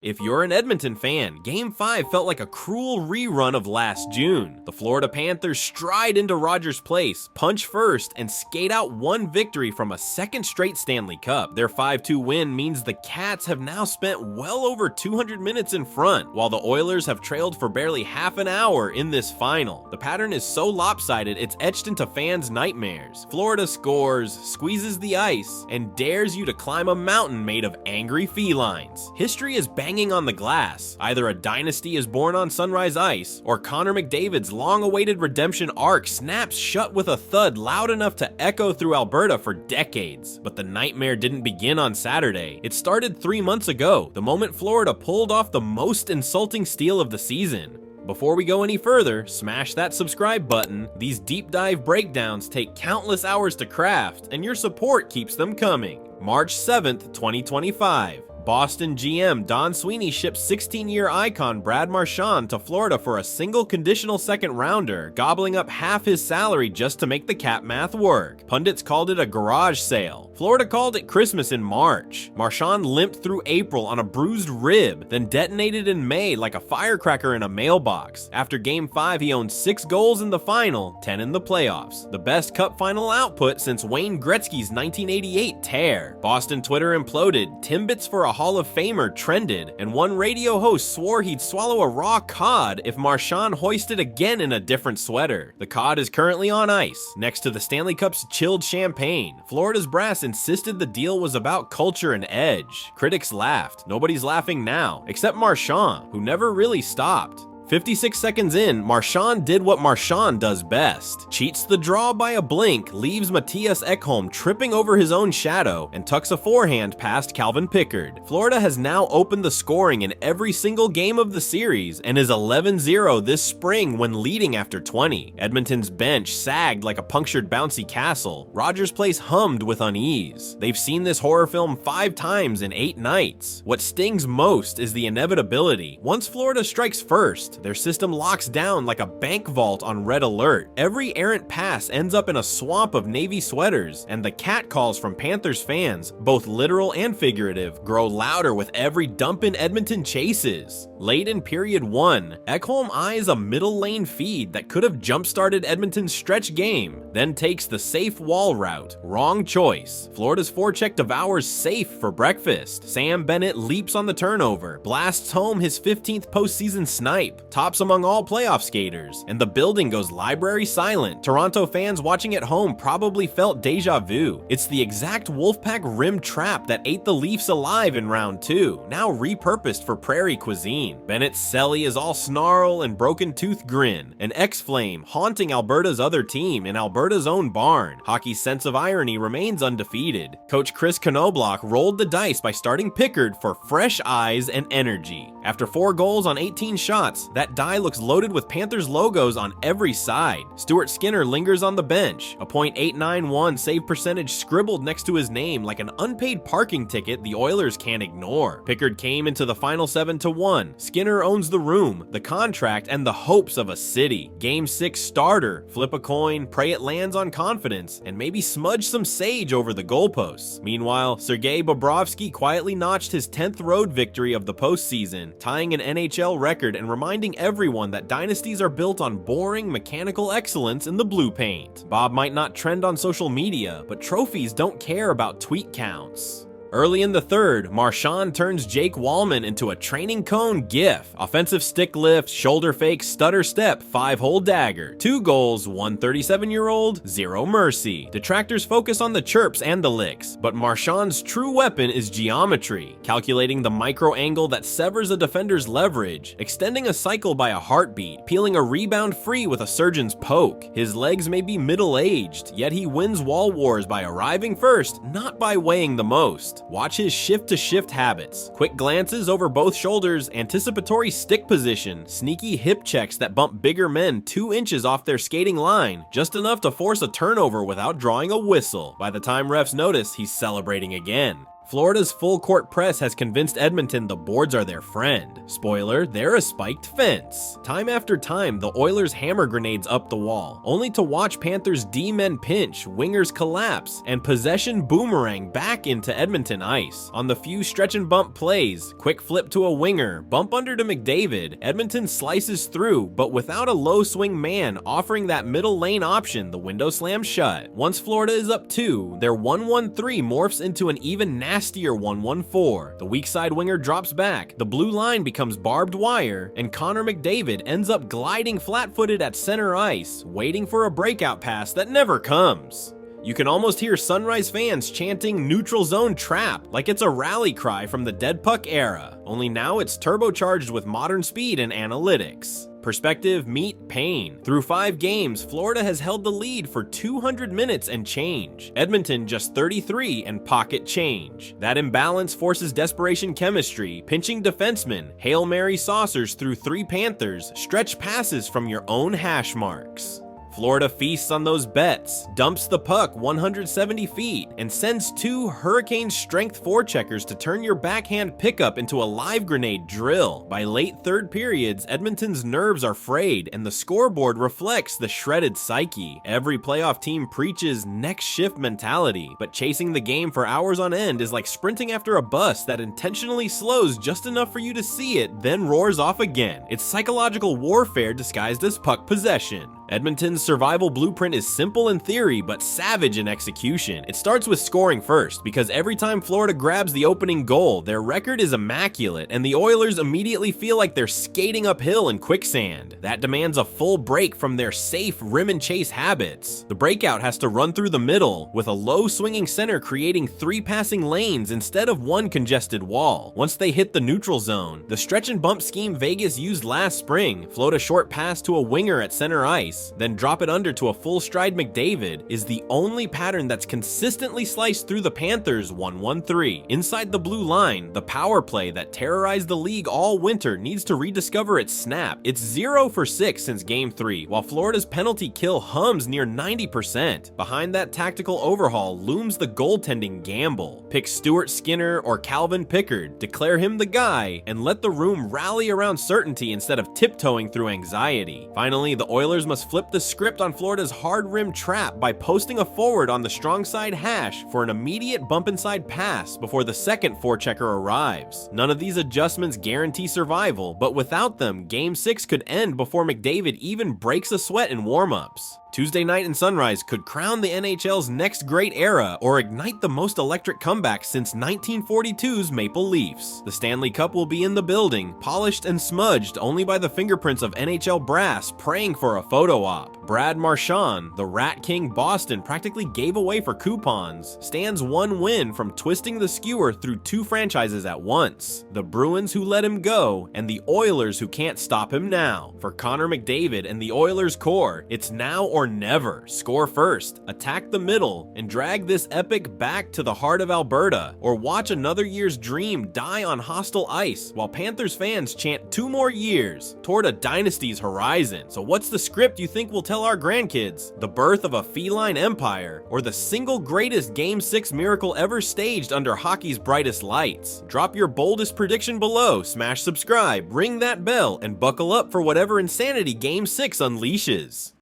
If you're an Edmonton fan, Game 5 felt like a cruel rerun of last June. The Florida Panthers stride into Rogers Place, punch first, and skate out one victory from a second straight Stanley Cup. Their 5-2 win means the Cats have now spent well over 200 minutes in front, while the Oilers have trailed for barely half an hour in this final. The pattern is so lopsided it's etched into fans' nightmares. Florida scores, squeezes the ice, and dares you to climb a mountain made of angry felines. History is banging on the glass. Either a dynasty is born on Sunrise Ice, or Connor McDavid's long-awaited redemption arc snaps shut with a thud loud enough to echo through Alberta for decades. But the nightmare didn't begin on Saturday. It started 3 months ago, the moment Florida pulled off the most insulting steal of the season. Before we go any further, smash that subscribe button. These deep dive breakdowns take countless hours to craft, and your support keeps them coming. March 7th, 2025. Boston GM Don Sweeney ships 16-year icon Brad Marchand to Florida for a single conditional second rounder, gobbling up half his salary just to make the cap math work. Pundits called it a garage sale. Florida called it Christmas in March. Marchand limped through April on a bruised rib, then detonated in May like a firecracker in a mailbox. After Game 5, he owned 6 goals in the final, 10 in the playoffs. The best Cup final output since Wayne Gretzky's 1988 tear. Boston Twitter imploded, Timbits for a Hall of Famer trended, and one radio host swore he'd swallow a raw cod if Marchand hoisted again in a different sweater. The cod is currently on ice, next to the Stanley Cup's chilled champagne. Florida's brass insisted the deal was about culture and edge. Critics laughed. Nobody's laughing now, except Marchand, who never really stopped. 56 seconds in, Marchand did what Marchand does best. Cheats the draw by a blink, leaves Mattias Ekholm tripping over his own shadow, and tucks a forehand past Calvin Pickard. Florida has now opened the scoring in every single game of the series, and is 11-0 this spring when leading after 20. Edmonton's bench sagged like a punctured bouncy castle. Rogers Place hummed with unease. They've seen this horror film 5 times in 8 nights. What stings most is the inevitability. Once Florida strikes first, their system locks down like a bank vault on red alert. Every errant pass ends up in a swamp of Navy sweaters, and the cat calls from Panthers fans, both literal and figurative, grow louder with every dump in Edmonton chases. Late in period 1, Ekholm eyes a middle lane feed that could have jump-started Edmonton's stretch game, then takes the safe wall route. Wrong choice. Florida's forecheck devours safe for breakfast. Sam Bennett leaps on the turnover, blasts home his 15th postseason snipe, tops among all playoff skaters, and the building goes library silent. Toronto fans watching at home probably felt deja vu. It's the exact Wolfpack rim trap that ate the Leafs alive in round 2, now repurposed for prairie cuisine. Bennett's celly is all snarl and broken tooth grin, an X-Flame haunting Alberta's other team in Alberta's own barn. Hockey's sense of irony remains undefeated. Coach Chris Knobloch rolled the dice by starting Pickard for fresh eyes and energy. After 4 goals on 18 shots, that die looks loaded with Panthers logos on every side. Stuart Skinner lingers on the bench, a .891 save percentage scribbled next to his name like an unpaid parking ticket the Oilers can't ignore. Pickard came into the final 7-1. Skinner owns the room, the contract, and the hopes of a city. Game 6 starter, flip a coin, pray it lands on confidence, and maybe smudge some sage over the goalposts. Meanwhile, Sergei Bobrovsky quietly notched his 10th road victory of the postseason, tying an NHL record and reminding everyone that dynasties are built on boring, mechanical excellence in the blue paint. Bob might not trend on social media, but trophies don't care about tweet counts. Early in the third, Marchand turns Jake Wallman into a training cone gif. Offensive stick lift, shoulder fake, stutter step, 5-hole dagger. 2 goals, 1 37-year-old, 0 mercy. Detractors focus on the chirps and the licks, but Marchand's true weapon is geometry, calculating the micro angle that severs a defender's leverage, extending a cycle by a heartbeat, peeling a rebound free with a surgeon's poke. His legs may be middle-aged, yet he wins wall wars by arriving first, not by weighing the most. Watch his shift-to-shift habits. Quick glances over both shoulders, anticipatory stick position, sneaky hip checks that bump bigger men 2 inches off their skating line, just enough to force a turnover without drawing a whistle. By the time refs notice, he's celebrating again. Florida's full-court press has convinced Edmonton the boards are their friend. Spoiler, they're a spiked fence. Time after time, the Oilers hammer grenades up the wall, only to watch Panthers D-men pinch, wingers collapse, and possession boomerang back into Edmonton ice. On the few stretch and bump plays, quick flip to a winger, bump under to McDavid, Edmonton slices through, but without a low swing man offering that middle lane option, the window slams shut. Once Florida is up 2, their 1-1-3 morphs into an even nastier 1-1-4. The weak side winger drops back, the blue line becomes barbed wire, and Connor McDavid ends up gliding flat-footed at center ice, waiting for a breakout pass that never comes. You can almost hear Sunrise fans chanting "neutral zone trap" like it's a rally cry from the dead puck era, only now it's turbocharged with modern speed and analytics. Perspective meet pain. Through 5 games, Florida has held the lead for 200 minutes and change. Edmonton just 33 and pocket change. That imbalance forces desperation chemistry, pinching defensemen, Hail Mary saucers through 3 Panthers, stretch passes from your own hash marks. Florida feasts on those bets, dumps the puck 170 feet, and sends 2 hurricane-strength forecheckers to turn your backhand pickup into a live grenade drill. By late third periods, Edmonton's nerves are frayed, and the scoreboard reflects the shredded psyche. Every playoff team preaches next shift mentality, but chasing the game for hours on end is like sprinting after a bus that intentionally slows just enough for you to see it, then roars off again. It's psychological warfare disguised as puck possession. Edmonton's survival blueprint is simple in theory, but savage in execution. It starts with scoring first, because every time Florida grabs the opening goal, their record is immaculate, and the Oilers immediately feel like they're skating uphill in quicksand. That demands a full break from their safe rim and chase habits. The breakout has to run through the middle, with a low swinging center creating 3 passing lanes instead of 1 congested wall. Once they hit the neutral zone, the stretch and bump scheme Vegas used last spring, float a short pass to a winger at center ice, then drop it under to a full stride McDavid, is the only pattern that's consistently sliced through the Panthers' 1-1-3. Inside the blue line, the power play that terrorized the league all winter needs to rediscover its snap. It's 0 for 6 since Game 3, while Florida's penalty kill hums near 90%. Behind that tactical overhaul looms the goaltending gamble. Pick Stuart Skinner or Calvin Pickard, declare him the guy, and let the room rally around certainty instead of tiptoeing through anxiety. Finally, the Oilers must flip the script on Florida's hard rim trap by posting a forward on the strong side hash for an immediate bump inside pass before the second forechecker arrives. None of these adjustments guarantee survival, but without them, Game 6 could end before McDavid even breaks a sweat in warm-ups. Tuesday night and Sunrise could crown the NHL's next great era or ignite the most electric comeback since 1942's Maple Leafs. The Stanley Cup will be in the building, polished and smudged only by the fingerprints of NHL brass praying for a photo op. Brad Marchand, the Rat King Boston practically gave away for coupons, stands 1 win from twisting the skewer through 2 franchises at once. The Bruins who let him go, and the Oilers who can't stop him now. For Connor McDavid and the Oilers core, it's now or never. Score first, attack the middle, and drag this epic back to the heart of Alberta, or watch another year's dream die on hostile ice while Panthers fans chant 2 more years toward a dynasty's horizon. So what's the script you think will tell our grandkids? The birth of a feline empire, or the single greatest Game 6 miracle ever staged under hockey's brightest lights? Drop your boldest prediction below, smash subscribe, ring that bell, and buckle up for whatever insanity Game 6 unleashes.